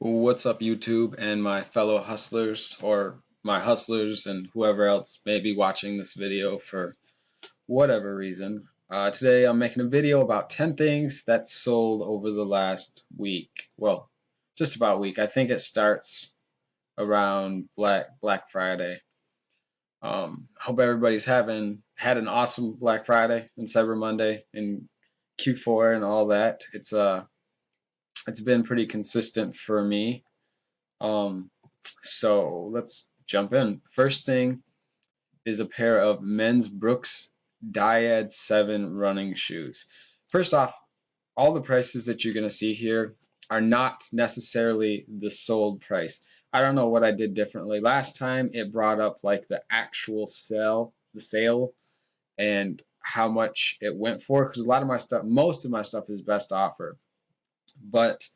What's up, YouTube and my fellow hustlers, or my hustlers and whoever else may be watching this video for whatever reason. Today I'm making a video about 10 things that sold over the last week. Well, just about a week. I think it starts around Black Friday. Hope everybody's had an awesome Black Friday and Cyber Monday and Q4 and all that. It's been pretty consistent for me. Um, So let's jump in. First thing is a pair of men's Brooks Dyad 7 running shoes. First off, all the prices that you're going to see here are not necessarily the sold price. I don't know what I did differently. Last time it brought up like the actual sale, and how much it went for, because a lot of my stuff, most of my stuff is best offer. But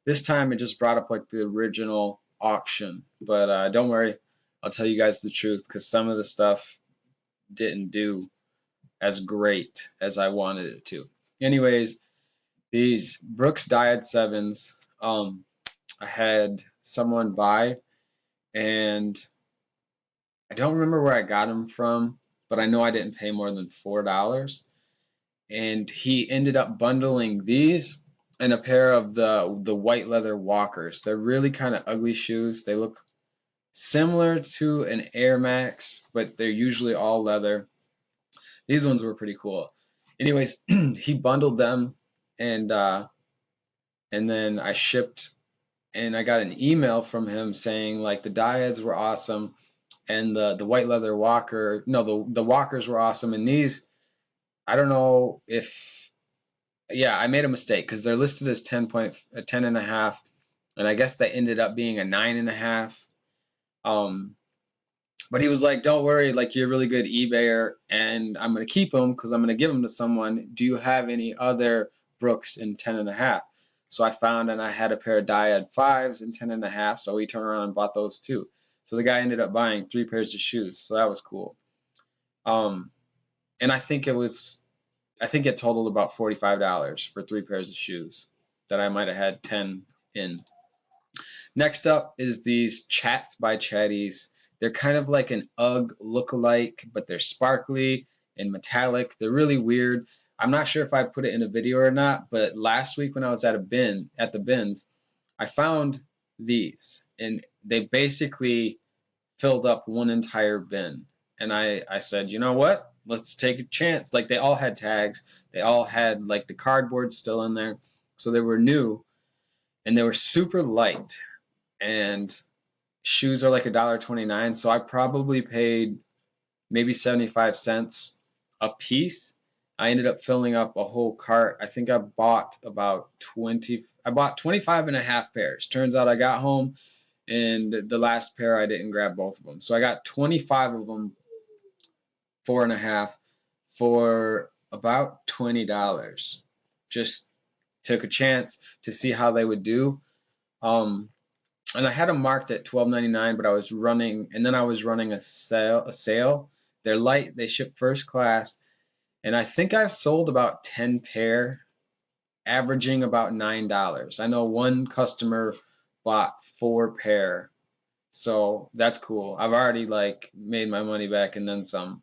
this time it just brought up like the original auction. But don't worry, I'll tell you guys the truth, because some of the stuff didn't do as great as I wanted it to. Anyways, these Brooks Dyad 7s, I had someone buy, and I don't remember where I got them from, but I know I didn't pay more than $4. And he ended up bundling these and a pair of the white leather walkers. They're really kind of ugly shoes. They look similar to an Air Max, but they're usually all leather. These ones were pretty cool. Anyways, he bundled them, and then I shipped, and I got an email from him saying like the dyads were awesome, and the white leather walker, no, the walkers were awesome, and these, I don't know if, yeah, I made a mistake because they're listed as 10 and a half, and I guess that ended up being a 9.5. But he was like, "Don't worry, like you're a really good eBayer, and I'm gonna keep them because I'm gonna give them to someone. Do you have any other Brooks in 10 and a half?" So I found, and I had a pair of Dyad 5s in 10 and a half, so we turned around and bought those too. So the guy ended up buying 3 pairs of shoes, so that was cool. Um, and I think it totaled about $45 for 3 pairs of shoes that I might have had 10 in. Next up is these Chats by Chatties. They're kind of like an UGG lookalike, but they're sparkly and metallic. They're really weird. I'm not sure if I put it in a video or not, but last week when I was at the bins, I found these, and they basically filled up one entire bin. And I said, you know what? Let's take a chance. Like they all had tags. They all had like the cardboard still in there. So they were new, and they were super light. And shoes are like $1.29. So I probably paid maybe 75 cents a piece. I ended up filling up a whole cart. I think I bought about 20. I bought 25 and a half pairs. Turns out I got home, and the last pair I didn't grab both of them. So I got 25 of them, 4.5, for about $20. Just took a chance to see how they would do. And I had them marked at $12.99, but I was running, and then I was running a sale. They're light, they ship first class, and I think I've sold about 10 pair, averaging about $9. I know one customer bought 4 pair, so that's cool. I've already like made my money back and then some.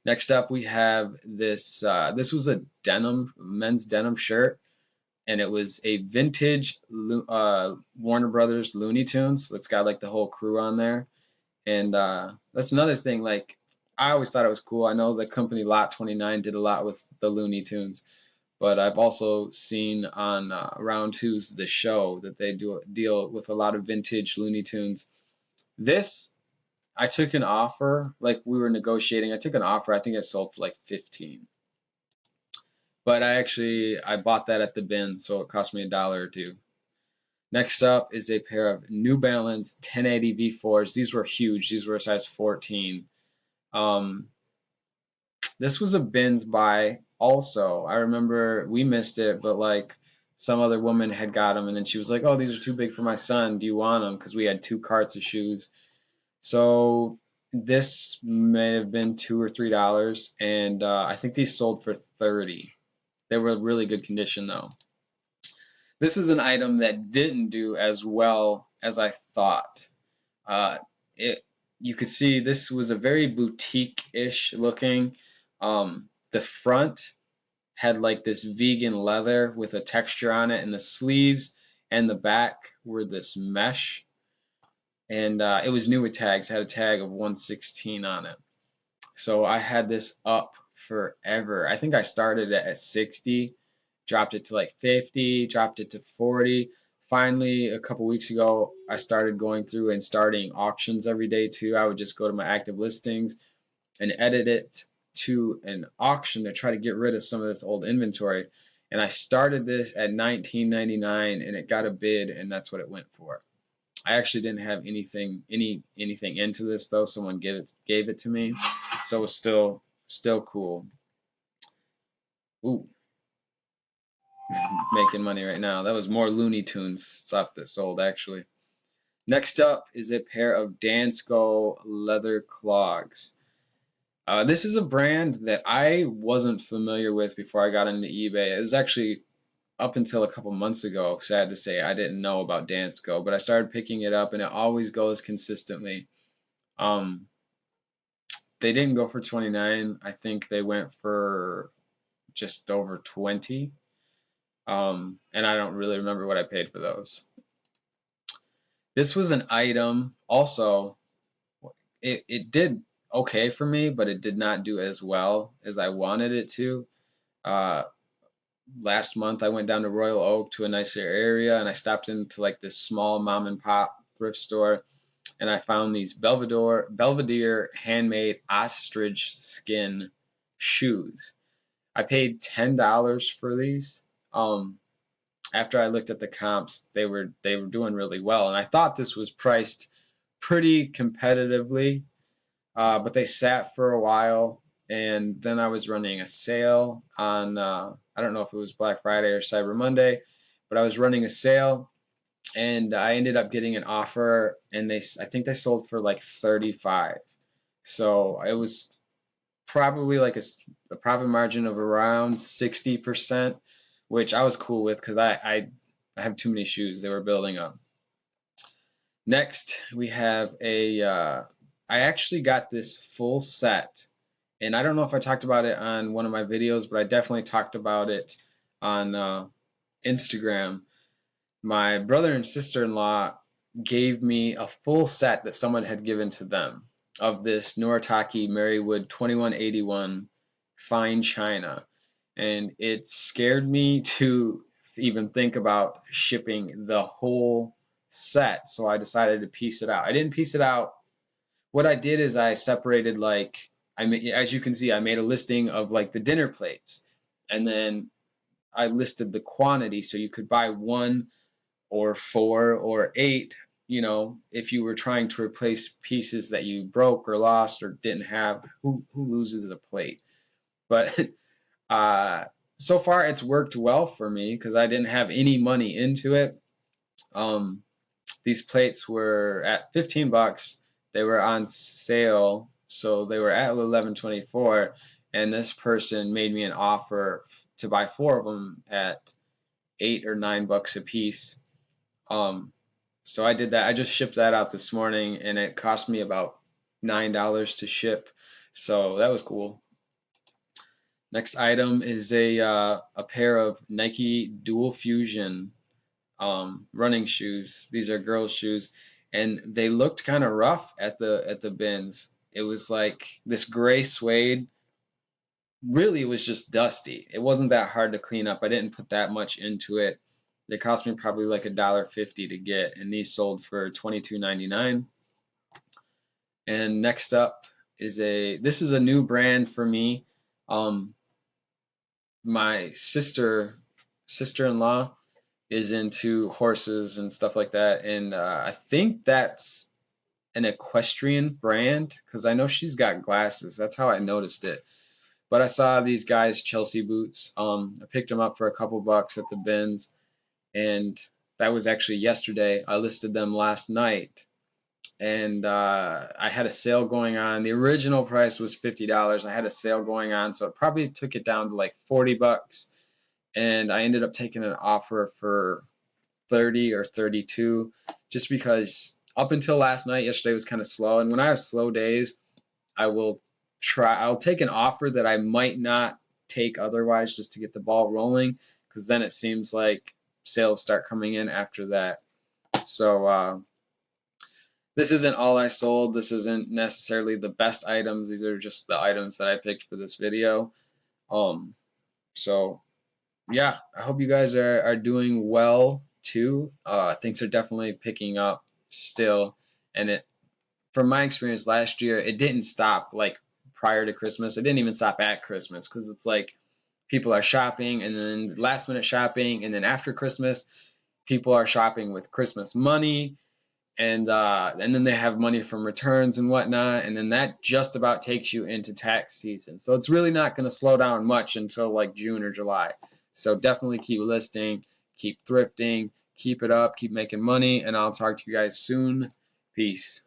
Next up, we have this. This was a men's denim shirt, and it was a vintage Warner Brothers Looney Tunes. So it's got like the whole crew on there, and that's another thing. Like I always thought it was cool. I know the company Lot 29 did a lot with the Looney Tunes, but I've also seen on Round Two's The Show that they do deal with a lot of vintage Looney Tunes. This, I took an offer, like we were negotiating. I took an offer. I think it sold for like 15. But I bought that at the bin, so it cost me $1 or $2. Next up is a pair of New Balance 1080 V4s. These were huge. These were a size 14. This was a bins buy also. I remember we missed it, but like some other woman had got them, and then she was like, "Oh, these are too big for my son. Do you want them?" Because we had 2 carts of shoes. So this may have been $2 or $3, and I think these sold for 30. They were really good condition though. This is an item that didn't do as well as I thought. Uh, it You could see this was a very boutique-ish looking. The front had like this vegan leather with a texture on it, and the sleeves and the back were this mesh. And it was new with tags, had a tag of 116 on it. So I had this up forever. I think I started it at 60, dropped it to like 50, dropped it to 40. Finally, a couple weeks ago, I started going through and starting auctions every day too. I would just go to my active listings and edit it to an auction to try to get rid of some of this old inventory. And I started this at $19.99 and it got a bid, and that's what it went for. I actually didn't have anything into this though. Someone gave it to me, so it was still cool. Ooh, making money right now. That was more Looney Tunes stuff that sold actually. Next up is a pair of Dansko leather clogs. This is a brand that I wasn't familiar with before I got into eBay. It was actually up until a couple months ago, sad to say, I didn't know about Dansko, but I started picking it up and it always goes consistently. Um, they didn't go for 29. I think they went for just over 20. And I don't really remember what I paid for those. This was an item also, it did okay for me, but it did not do as well as I wanted it to. Uh, Last month I went down to Royal Oak to a nicer area and I stopped into like this small mom and pop thrift store and I found these Belvedere handmade ostrich skin shoes. I paid $10 for these. After I looked at the comps, they were doing really well, and I thought this was priced pretty competitively, but they sat for a while, and then I was running a sale on I don't know if it was Black Friday or Cyber Monday, but I was running a sale, and I ended up getting an offer, and I think they sold for like 35. So it was probably like a profit margin of around 60%, which I was cool with because I have too many shoes. They were building up. Next, we have I actually got this full set, and I don't know if I talked about it on one of my videos, but I definitely talked about it on Instagram. My brother and sister-in-law gave me a full set that someone had given to them of this Noritake Marywood 2181 fine china, and it scared me to even think about shipping the whole set, so I decided to piece it out. I didn't piece it out. What I did is I separated, like, as you can see, I made a listing of like the dinner plates, and then I listed the quantity so you could buy one or four or eight, if you were trying to replace pieces that you broke or lost or didn't have. Who loses a plate? But uh, so far it's worked well for me because I didn't have any money into it. These plates were at 15 bucks. They were on sale, so they were at 11.24, and this person made me an offer to buy four of them at 8 or 9 bucks a piece. So I did that. I just shipped that out this morning, and it cost me about $9 to ship. So that was cool. Next item is a pair of Nike Dual Fusion running shoes. These are girls' shoes, and they looked kind of rough at the bins. It was like this gray suede. Really, it was just dusty. It wasn't that hard to clean up. I didn't put that much into it. They cost me probably like $1.50 to get, and these sold for $22.99. And next up is this is a new brand for me. My sister-in-law is into horses and stuff like that, and I think that's an equestrian brand because I know she's got glasses. That's how I noticed it. But I saw these guys Chelsea boots. I picked them up for a couple bucks at the bins, and that was actually yesterday. I listed them last night, and I had a sale going on. The original price was $50. I had a sale going on, so it probably took it down to like 40 bucks, and I ended up taking an offer for 30 or 32, just because up until last night, yesterday was kind of slow. And when I have slow days, I'll take an offer that I might not take otherwise just to get the ball rolling, because then it seems like sales start coming in after that. So this isn't all I sold. This isn't necessarily the best items. These are just the items that I picked for this video. So yeah, I hope you guys are doing well too. Things are definitely picking up still, and from my experience last year, it didn't stop like prior to Christmas. It didn't even stop at Christmas, because it's like people are shopping and then last minute shopping, and then after Christmas, people are shopping with Christmas money, and then they have money from returns and whatnot, and then that just about takes you into tax season. So it's really not going to slow down much until like June or July. So definitely keep listing, keep thrifting, keep it up, keep making money, and I'll talk to you guys soon. Peace.